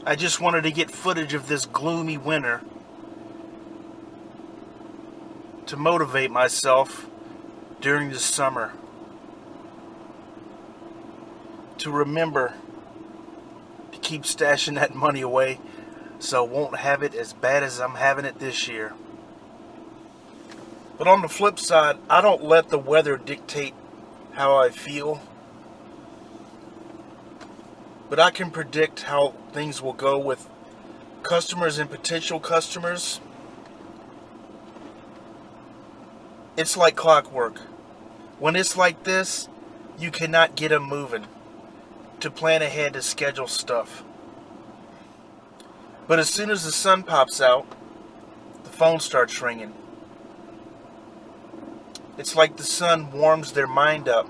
I just wanted to get footage of this gloomy winter to motivate myself during the summer. To remember to keep stashing that money away so I won't have it as bad as I'm having it this year. But on the flip side, I don't let the weather dictate how I feel. But I can predict how things will go with customers and potential customers. It's like clockwork. When it's like this, you cannot get them moving to plan ahead to schedule stuff. But as soon as the sun pops out, the phone starts ringing. It's like the sun warms their mind up.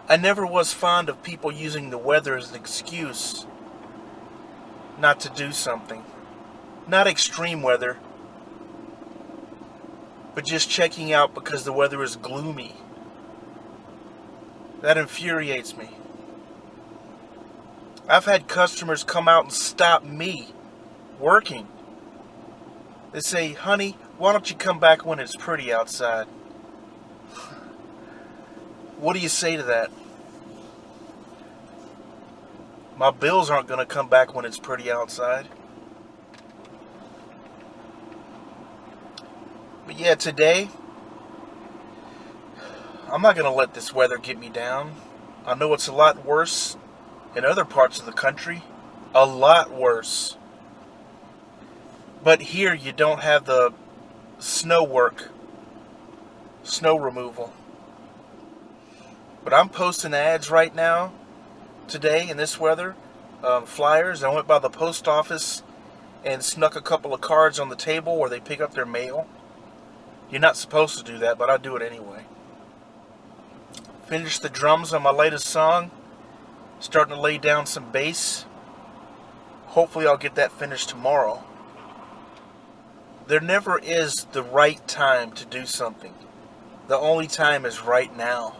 I never was fond of people using the weather as an excuse not to do something. Not extreme weather, but just checking out because the weather is gloomy. That infuriates me. I've had customers come out and stop me working. They say, honey, why don't you come back when it's pretty outside? What do you say to that? My bills aren't going to come back when it's pretty outside. But yeah, today, I'm not going to let this weather get me down. I know it's a lot worse in other parts of the country. A lot worse. But here you don't have the snow work, snow removal. But I'm posting ads right now, today in this weather, flyers. I went by the post office and snuck a couple of cards on the table where they pick up their mail. You're not supposed to do that, but I do it anyway. Finished the drums on my latest song. Starting to lay down some bass. Hopefully I'll get that finished tomorrow. There never is the right time to do something. The only time is right now.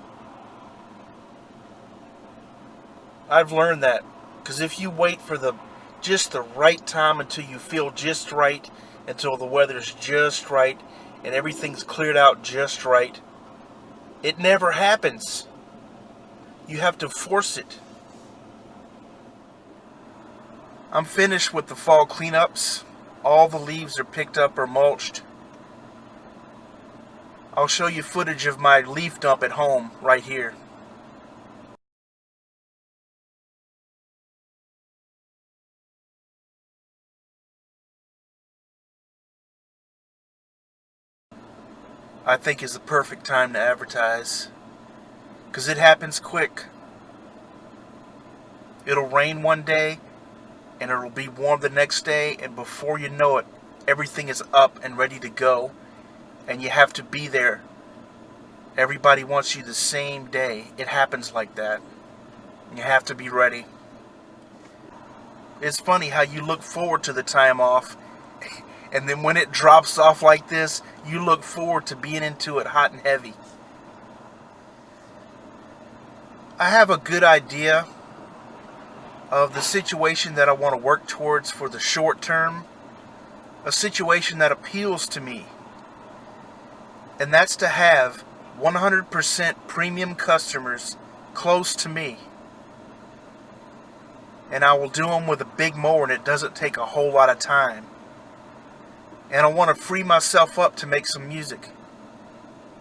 I've learned that, because if you wait for just the right time until you feel just right, until the weather's just right, and everything's cleared out just right, it never happens. You have to force it. I'm finished with the fall cleanups. All the leaves are picked up or mulched. I'll show you footage of my leaf dump at home right here. I think is the perfect time to advertise, because it happens quick. It'll rain one day and it'll be warm the next day, and before you know it, everything is up and ready to go, and you have to be there. Everybody wants you the same day. It happens like that. You have to be ready. It's funny how you look forward to the time off, and then when it drops off like this, you look forward to being into it hot and heavy. I have a good idea of the situation that I want to work towards for the short term. A situation that appeals to me. And that's to have 100% premium customers close to me. And I will do them with a big mower, and it doesn't take a whole lot of time. And I want to free myself up to make some music.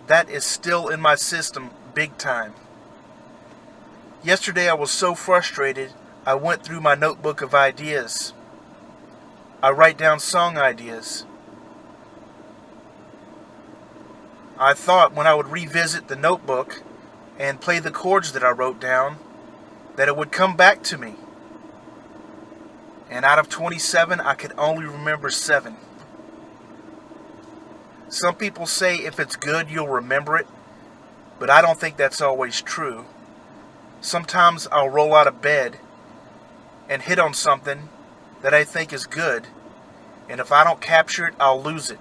That is still in my system big time. Yesterday I was so frustrated, I went through my notebook of ideas. I write down song ideas. I thought when I would revisit the notebook and play the chords that I wrote down, that it would come back to me. And out of 27, I could only remember 7. Some people say if it's good, you'll remember it, but I don't think that's always true. Sometimes I'll roll out of bed and hit on something that I think is good, and if I don't capture it, I'll lose it.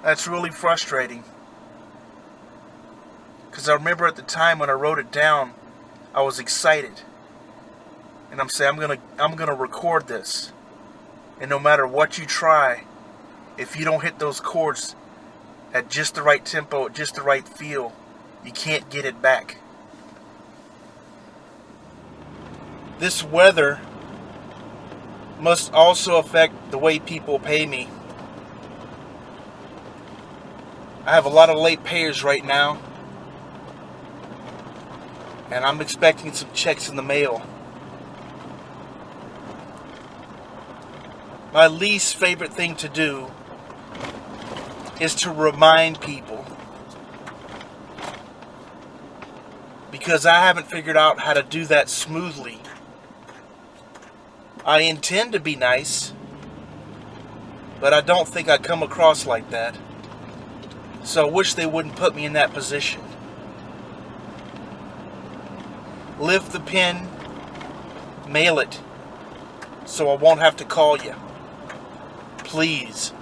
That's really frustrating, because I remember at the time when I wrote it down, I was excited. And I'm saying I'm gonna record this. And no matter what you try, if you don't hit those chords at just the right tempo, at just the right feel, you can't get it back. This weather must also affect the way people pay me. I have a lot of late payers right now, and I'm expecting some checks in the mail. My least favorite thing to do is to remind people, because I haven't figured out how to do that smoothly. I intend to be nice, but I don't think I come across like that. So I wish they wouldn't put me in that position. Lift the pen, mail it, so I won't have to call you. Please.